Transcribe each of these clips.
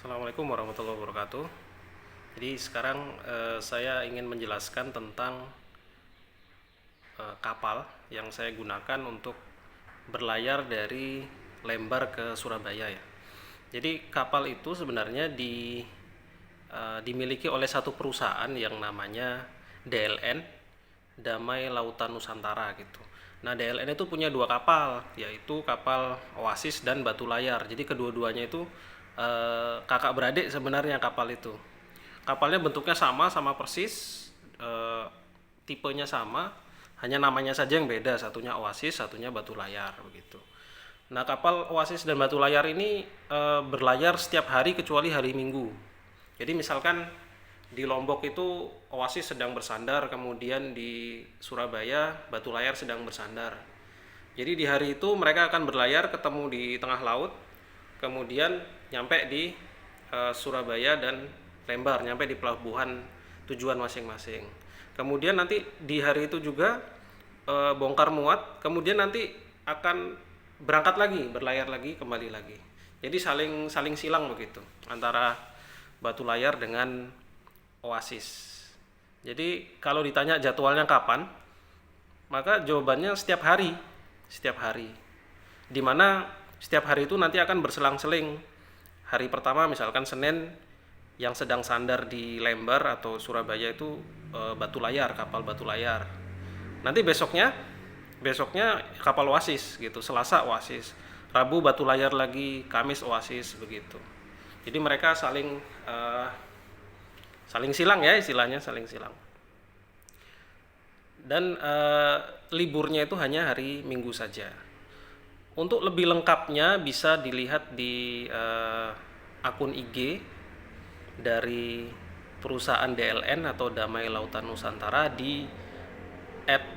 Assalamualaikum warahmatullahi wabarakatuh. Jadi sekarang saya ingin menjelaskan tentang kapal yang saya gunakan untuk berlayar dari Lembar ke Surabaya ya. Jadi kapal itu sebenarnya dimiliki oleh satu perusahaan yang namanya DLN, Damai Lautan Nusantara gitu. Nah, DLN itu punya dua kapal, yaitu kapal Oasis dan Batu Layar. Jadi kedua-duanya itu kakak beradik sebenarnya kapal itu. Kapalnya bentuknya sama persis, tipenya sama, hanya namanya saja yang beda, satunya Oasis, satunya Batu Layar begitu. Nah, kapal Oasis dan Batu Layar ini berlayar setiap hari kecuali hari Minggu. Jadi misalkan di Lombok itu Oasis sedang bersandar, kemudian di Surabaya Batu Layar sedang bersandar. Jadi di hari itu mereka akan berlayar ketemu di tengah laut, kemudian nyampe di Surabaya dan Lembar, nyampe di pelabuhan tujuan masing-masing. Kemudian nanti di hari itu juga bongkar muat, kemudian nanti akan berangkat lagi, berlayar lagi, kembali lagi. Jadi saling silang begitu antara Batu Layar dengan Oasis. Jadi kalau ditanya jadwalnya kapan, maka jawabannya setiap hari, setiap hari. Dimana setiap hari itu nanti akan berselang-seling. Hari pertama misalkan Senin yang sedang sandar di Lembar atau Surabaya itu Batu Layar, kapal Batu Layar. Nanti besoknya kapal Oasis gitu, Selasa Oasis, Rabu Batu Layar lagi, Kamis Oasis begitu. Jadi mereka saling silang ya, istilahnya saling silang. Dan liburnya itu hanya hari Minggu saja. Untuk lebih lengkapnya bisa dilihat di akun IG dari perusahaan DLN atau Damai Lautan Nusantara di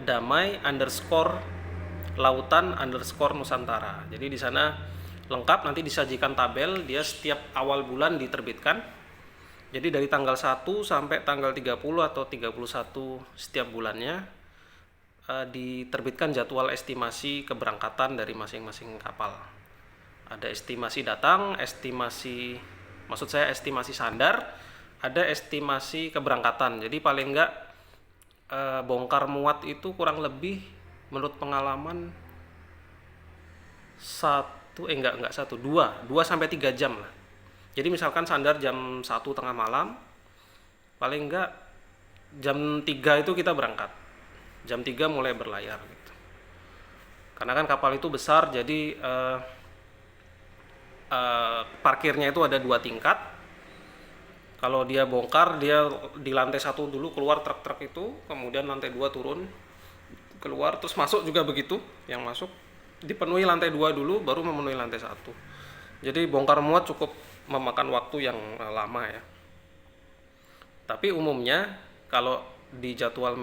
@damai_lautan_nusantara. Jadi di sana lengkap, nanti disajikan tabel, dia setiap awal bulan diterbitkan. Jadi dari tanggal 1 sampai tanggal 30 atau 31 setiap bulannya diterbitkan jadwal estimasi keberangkatan dari masing-masing kapal. Ada estimasi datang, estimasi sandar, ada estimasi keberangkatan. Jadi paling enggak bongkar muat itu kurang lebih menurut pengalaman 2 sampai 3 jam lah. Jadi misalkan sandar jam 1 tengah malam, paling enggak jam 3 itu kita berangkat. Jam 3 mulai berlayar gitu. Karena kan kapal itu besar, jadi parkirnya itu ada 2 tingkat. Kalau dia bongkar, dia di lantai 1 dulu keluar truk-truk itu, kemudian lantai 2 turun, keluar, terus masuk juga begitu, yang masuk dipenuhi lantai 2 dulu, baru memenuhi lantai 1. Jadi bongkar muat cukup memakan waktu yang lama ya. Tapi umumnya kalau di jadwal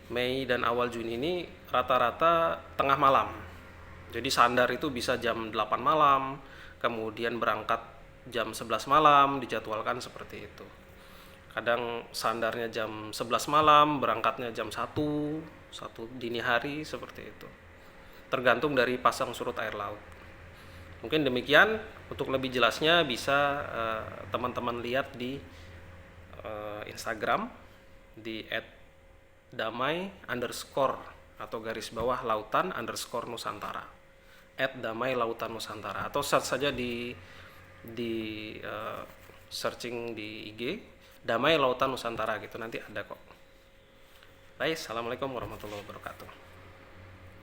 Mei dan awal Juni ini rata-rata tengah malam. Jadi sandar itu bisa jam 8 malam, kemudian berangkat jam 11 malam, dijadwalkan seperti itu. Kadang sandarnya jam 11 malam, berangkatnya jam 1 dini hari, seperti itu. Tergantung dari pasang surut air laut. Mungkin demikian, untuk lebih jelasnya bisa teman-teman lihat di Instagram di @damai_ atau _lautan_nusantara, @damai lautan nusantara, atau search saja di searching di IG Damai Lautan Nusantara gitu, nanti ada kok. Baik, assalamualaikum warahmatullahi wabarakatuh.